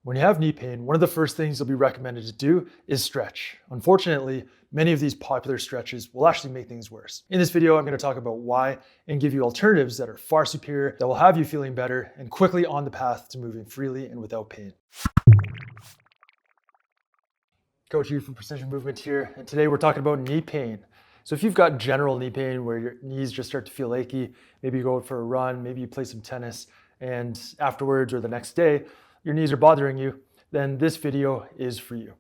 When you have knee pain, one of the first things you'll be recommended to do is stretch. Unfortunately, many of these popular stretches will actually make things worse. In this video, I'm going to talk about why and give you alternatives that are far superior, that will have you feeling better and quickly on the path to moving freely and without pain. Coach you from Precision Movement here, and today we're talking about knee pain. So if you've got general knee pain where your knees just start to feel achy, maybe you go out for a run, maybe you play some tennis, and afterwards or the next day, your knees are bothering you, then this video is for you.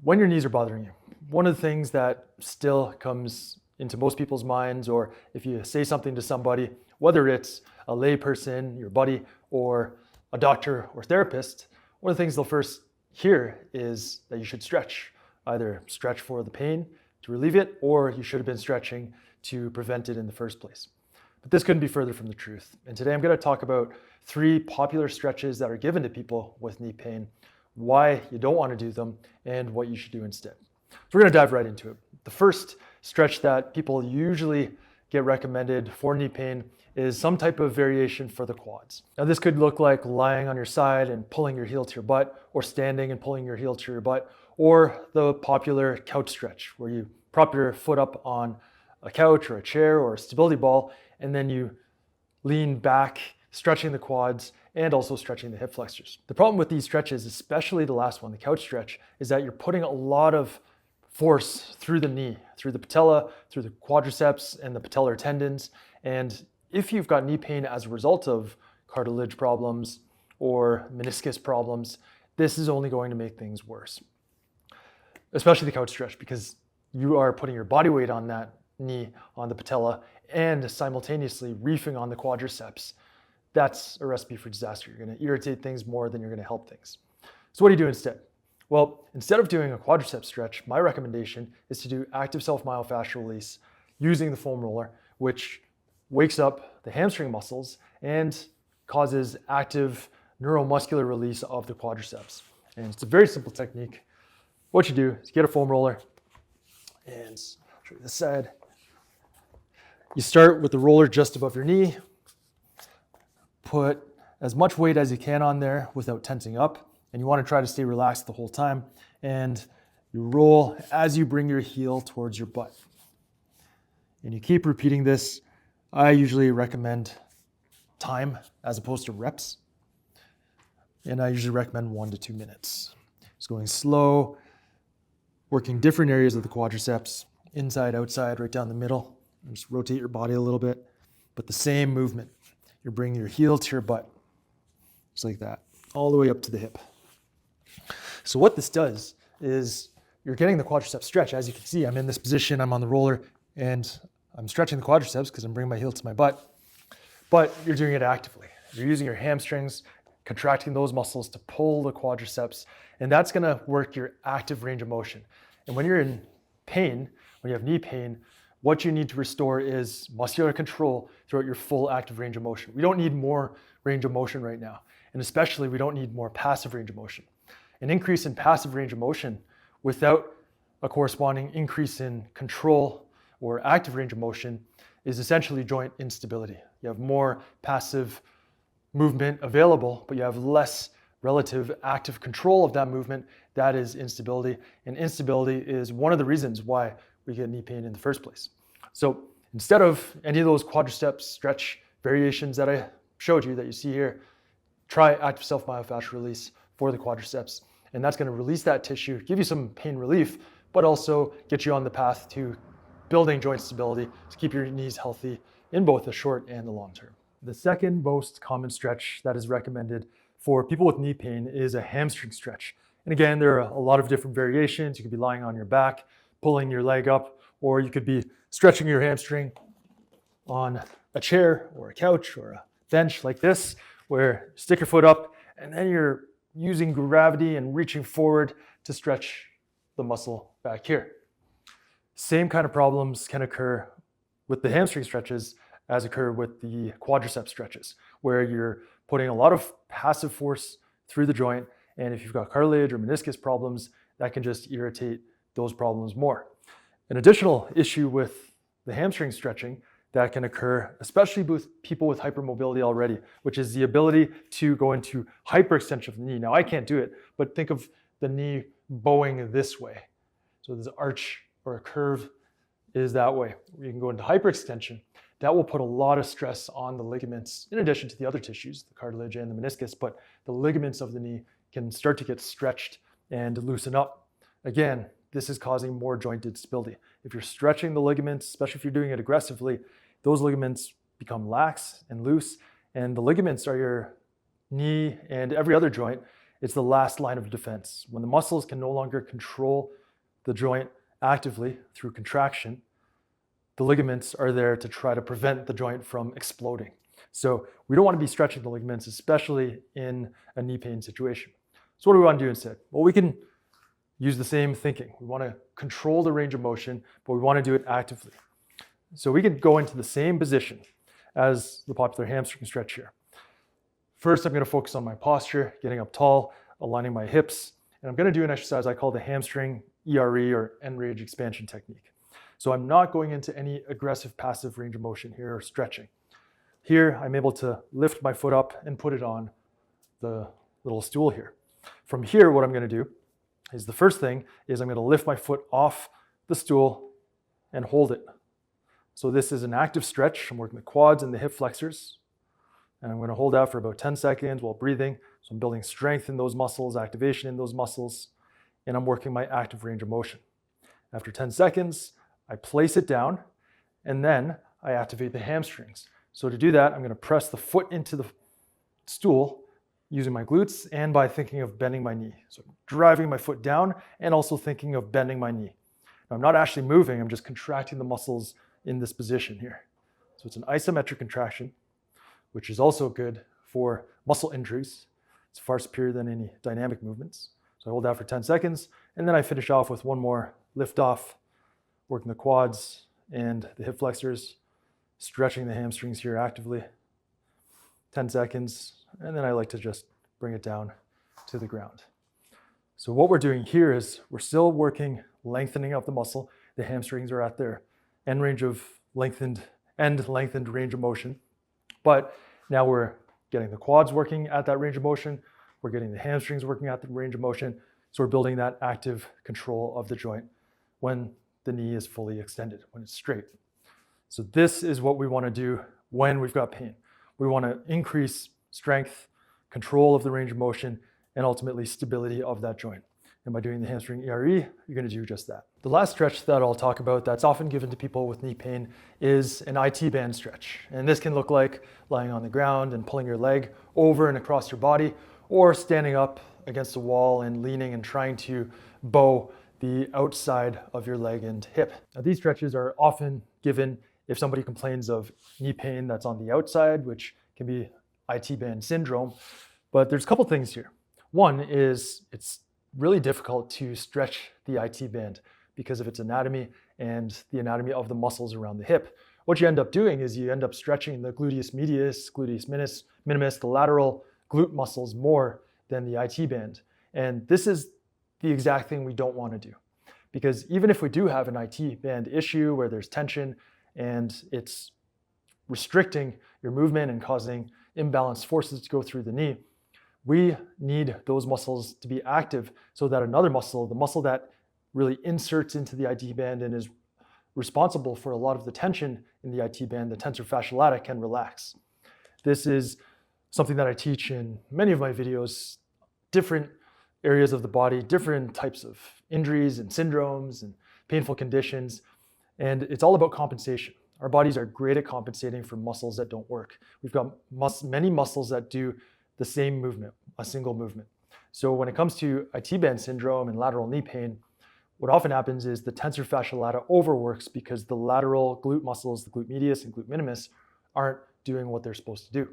When your knees are bothering you, one of the things that still comes into most people's minds, or if you say something to somebody, whether it's a lay person, your buddy, or a doctor or therapist, one of the things they'll first hear is that you should stretch. Either stretch for the pain to relieve it, or you should have been stretching to prevent it in the first place. But this couldn't be further from the truth. And today I'm going to talk about 3 popular stretches that are given to people with knee pain, why you don't want to do them, and what you should do instead. So we're going to dive right into it. The first stretch that people usually get recommended for knee pain is some type of variation for the quads. Now this could look like lying on your side and pulling your heel to your butt, or standing and pulling your heel to your butt, or the popular couch stretch where you prop your foot up on a couch or a chair or a stability ball, and then you lean back, stretching the quads and also stretching the hip flexors. The problem with these stretches, especially the last one, the couch stretch, is that you're putting a lot of force through the knee, through the patella, through the quadriceps and the patellar tendons. And if you've got knee pain as a result of cartilage problems or meniscus problems, this is only going to make things worse. Especially the couch stretch, because you are putting your body weight on that knee, on the patella, and simultaneously reefing on the quadriceps. That's a recipe for disaster. You're going to irritate things more than you're going to help things. So what do you do instead? Well, instead of doing a quadricep stretch, my recommendation is to do active self-myofascial release using the foam roller, which wakes up the hamstring muscles and causes active neuromuscular release of the quadriceps. And it's a very simple technique. What you do is get a foam roller, and I'll show you this side. You start with the roller just above your knee. Put as much weight as you can on there without tensing up. And you want to try to stay relaxed the whole time. And you roll as you bring your heel towards your butt. And you keep repeating this. I usually recommend time as opposed to reps. And I usually recommend 1 to 2 minutes. Just going slow, working different areas of the quadriceps, inside, outside, right down the middle. And just rotate your body a little bit, but the same movement. You're bringing your heel to your butt, just like that, all the way up to the hip. So what this does is you're getting the quadricep stretch. As you can see, I'm in this position, I'm on the roller, and I'm stretching the quadriceps because I'm bringing my heel to my butt, but you're doing it actively. You're using your hamstrings, contracting those muscles to pull the quadriceps, and that's gonna work your active range of motion. And when you're in pain, when you have knee pain, what you need to restore is muscular control throughout your full active range of motion. We don't need more range of motion right now. And especially we don't need more passive range of motion. An increase in passive range of motion without a corresponding increase in control or active range of motion is essentially joint instability. You have more passive movement available, but you have less relative active control of that movement. That is instability. And instability is one of the reasons why we get knee pain in the first place. So instead of any of those quadricep stretch variations that I showed you that you see here, try active self-myofascial release for the quadriceps. And that's going to release that tissue, give you some pain relief, but also get you on the path to building joint stability to keep your knees healthy in both the short and the long term. The second most common stretch that is recommended for people with knee pain is a hamstring stretch. And again, there are a lot of different variations. You could be lying on your back, pulling your leg up, or you could be stretching your hamstring on a chair or a couch or a bench like this, where you stick your foot up and then you're using gravity and reaching forward to stretch the muscle back here. Same kind of problems can occur with the hamstring stretches as occur with the quadricep stretches, where you're putting a lot of passive force through the joint. And if you've got cartilage or meniscus problems, that can just irritate those problems more. An additional issue with the hamstring stretching that can occur, especially with people with hypermobility already, which is the ability to go into hyperextension of the knee. Now, I can't do it, but think of the knee bowing this way. So this arch or a curve is that way. You can go into hyperextension. That will put a lot of stress on the ligaments, in addition to the other tissues, the cartilage and the meniscus, but the ligaments of the knee can start to get stretched and loosen up. Again, this is causing more joint instability. If you're stretching the ligaments, especially if you're doing it aggressively, those ligaments become lax and loose, and the ligaments are your knee and every other joint. It's the last line of defense. When the muscles can no longer control the joint actively through contraction, the ligaments are there to try to prevent the joint from exploding. So we don't want to be stretching the ligaments, especially in a knee pain situation. So what do we want to do instead? Well, we can use the same thinking. We want to control the range of motion, but we want to do it actively. So we could go into the same position as the popular hamstring stretch here. First, I'm going to focus on my posture, getting up tall, aligning my hips, and I'm going to do an exercise I call the hamstring ERE or end range expansion technique. So I'm not going into any aggressive passive range of motion here or stretching. Here, I'm able to lift my foot up and put it on the little stool here. From here, what I'm going to do is the first thing is I'm going to lift my foot off the stool and hold it. So this is an active stretch. I'm working the quads and the hip flexors. And I'm going to hold out for about 10 seconds while breathing. So I'm building strength in those muscles, activation in those muscles, and I'm working my active range of motion. After 10 seconds, I place it down, and then I activate the hamstrings. So to do that, I'm going to press the foot into the stool using my glutes and by thinking of bending my knee. So I'm driving my foot down and also thinking of bending my knee. Now, I'm not actually moving, I'm just contracting the muscles in this position here. So it's an isometric contraction, which is also good for muscle injuries. It's far superior than any dynamic movements. So I hold out for 10 seconds, and then I finish off with one more lift off, working the quads and the hip flexors, stretching the hamstrings here actively. 10 seconds, and then I like to just bring it down to the ground. So what we're doing here is we're still working lengthening of the muscle. The hamstrings are at their end range of lengthened range of motion. But now we're getting the quads working at that range of motion. We're getting the hamstrings working at the range of motion. So we're building that active control of the joint when the knee is fully extended, when it's straight. So this is what we want to do when we've got pain. We want to increase strength, control of the range of motion, and ultimately stability of that joint. And by doing the hamstring ERE, you're going to do just that. The last stretch that I'll talk about that's often given to people with knee pain is an IT band stretch. And this can look like lying on the ground and pulling your leg over and across your body, or standing up against a wall and leaning and trying to bow the outside of your leg and hip. Now, these stretches are often given if somebody complains of knee pain that's on the outside, which can be IT band syndrome. But there's a couple things here. One is it's really difficult to stretch the IT band because of its anatomy and the anatomy of the muscles around the hip. What you end up doing is you end up stretching the gluteus medius, gluteus minimus, the lateral glute muscles more than the IT band. And this is the exact thing we don't want to do. Because even if we do have an IT band issue where there's tension and it's restricting your movement and causing imbalanced forces to go through the knee, we need those muscles to be active so that another muscle, the muscle that really inserts into the IT band and is responsible for a lot of the tension in the IT band, the tensor fasciae lata, can relax. This is something that I teach in many of my videos, different areas of the body, different types of injuries and syndromes and painful conditions. And it's all about compensation. Our bodies are great at compensating for muscles that don't work. We've got many muscles that do the same movement, a single movement. So when it comes to IT band syndrome and lateral knee pain, what often happens is the tensor fasciae lata overworks because the lateral glute muscles, the glute medius and glute minimus, aren't doing what they're supposed to do.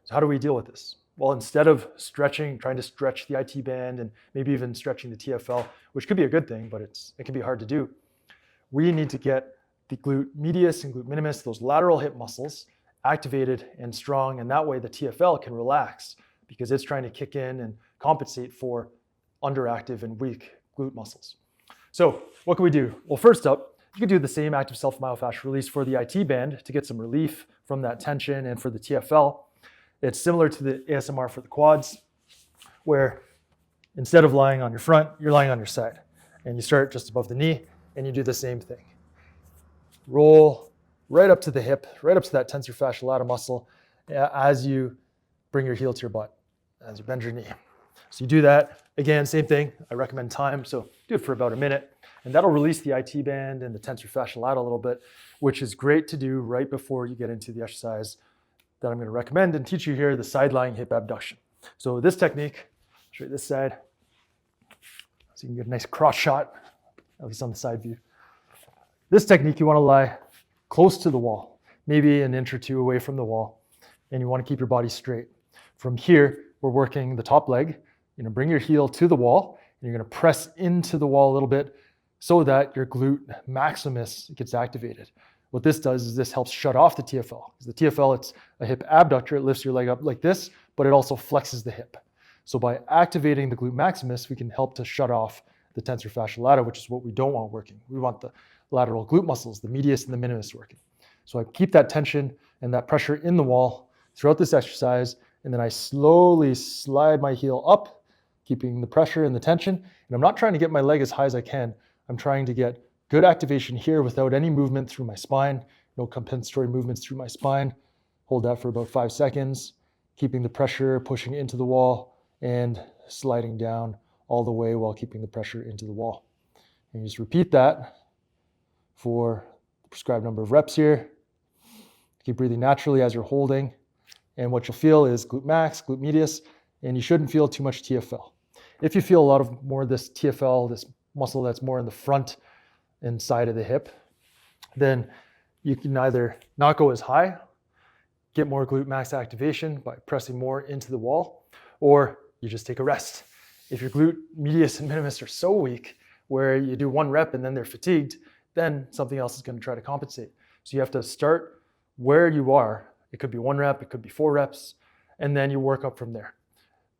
So how do we deal with this? Well, instead of trying to stretch the IT band and maybe even stretching the TFL, which could be a good thing, but it can be hard to do, we need to get the glute medius and glute minimus, those lateral hip muscles, activated and strong, and that way the TFL can relax because it's trying to kick in and compensate for underactive and weak glute muscles. So what can we do? Well, first up, You can do the same active self-myofascial release for the IT band to get some relief from that tension, and for the TFL. It's similar to the ASMR for the quads, where instead of lying on your front, you're lying on your side. And you start just above the knee, and you do the same thing. Roll right up to the hip, right up to that tensor fasciae lata muscle as you bring your heel to your butt, as you bend your knee. So you do that. Again, same thing. I recommend time, so do it for about a minute. And that'll release the IT band and the tensor fasciae lata a little bit, which is great to do right before you get into the exercise that I'm going to recommend and teach you here, the side lying hip abduction. So this technique, I'll show you this side, so you can get a nice cross shot, at least on the side view. This technique, you want to lie close to the wall, maybe an inch or two away from the wall, and you want to keep your body straight. From here, we're working the top leg. You're going to bring your heel to the wall, and you're going to press into the wall a little bit so that your glute maximus gets activated. What this does is this helps shut off the TFL. Because the TFL, it's a hip abductor. It lifts your leg up like this, but it also flexes the hip. So by activating the glute maximus, we can help to shut off the tensor fasciae lata, which is what we don't want working. We want the lateral glute muscles, the medius and the minimus working. So I keep that tension and that pressure in the wall throughout this exercise, and then I slowly slide my heel up, keeping the pressure and the tension. And I'm not trying to get my leg as high as I can. I'm trying to get good activation here without any movement through my spine, no compensatory movements through my spine. Hold that for about 5 seconds, keeping the pressure, pushing into the wall, and sliding down all the way while keeping the pressure into the wall. And you just repeat that for the prescribed number of reps here. Keep breathing naturally as you're holding. And what you'll feel is glute max, glute medius, and you shouldn't feel too much TFL. If you feel a lot of more of this TFL, this muscle that's more in the front and side of the hip, then you can either not go as high, get more glute max activation by pressing more into the wall, or you just take a rest. If your glute medius and minimus are so weak where you do 1 rep and then they're fatigued, then something else is going to try to compensate. So you have to start where you are. It could be 1 rep, it could be 4 reps, and then you work up from there.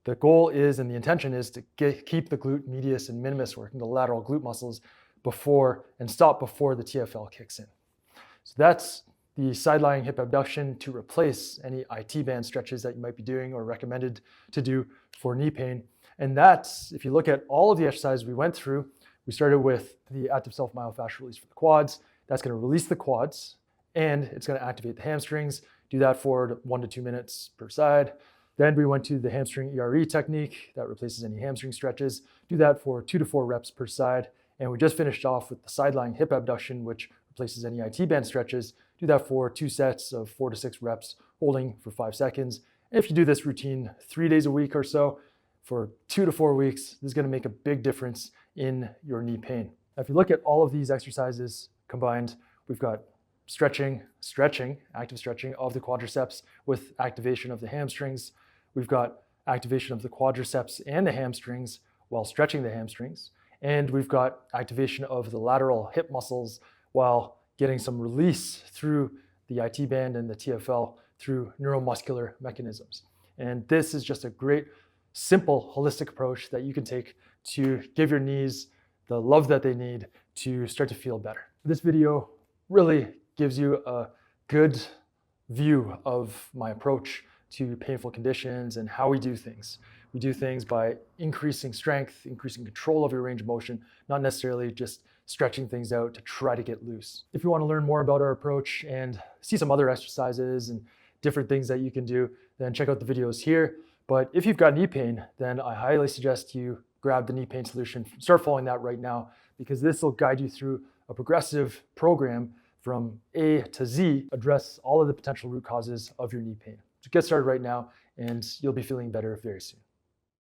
The goal is, and the intention is, to keep the glute medius and minimus working, the lateral glute muscles, before and stop before the TFL kicks in. So that's the side lying hip abduction to replace any IT band stretches that you might be doing or recommended to do for knee pain. And that's, if you look at all of the exercises we went through, we started with the active self-myofascial release for the quads. That's going to release the quads, and it's going to activate the hamstrings. Do that for 1 to 2 minutes per side. Then we went to the hamstring ERE technique that replaces any hamstring stretches. Do that for 2 to 4 reps per side. And we just finished off with the side lying hip abduction, which replaces any IT band stretches. Do that for 2 sets of 4 to 6 reps, holding for 5 seconds. And if you do this routine 3 days a week or so for 2 to 4 weeks, this is going to make a big difference in your knee pain. Now, if you look at all of these exercises combined, we've got stretching, active stretching of the quadriceps with activation of the hamstrings. We've got activation of the quadriceps and the hamstrings while stretching the hamstrings. And we've got activation of the lateral hip muscles while getting some release through the IT band and the TFL through neuromuscular mechanisms. And this is just a great, simple, holistic approach that you can take to give your knees the love that they need to start to feel better. This video really gives you a good view of my approach to painful conditions and how we do things. We do things by increasing strength, increasing control of your range of motion, not necessarily just stretching things out to try to get loose. If you want to learn more about our approach and see some other exercises and different things that you can do, then check out the videos here. But if you've got knee pain, then I highly suggest you grab the knee pain solution. Start following that right now, because this will guide you through a progressive program from A to Z, address all of the potential root causes of your knee pain. So get started right now, and you'll be feeling better very soon.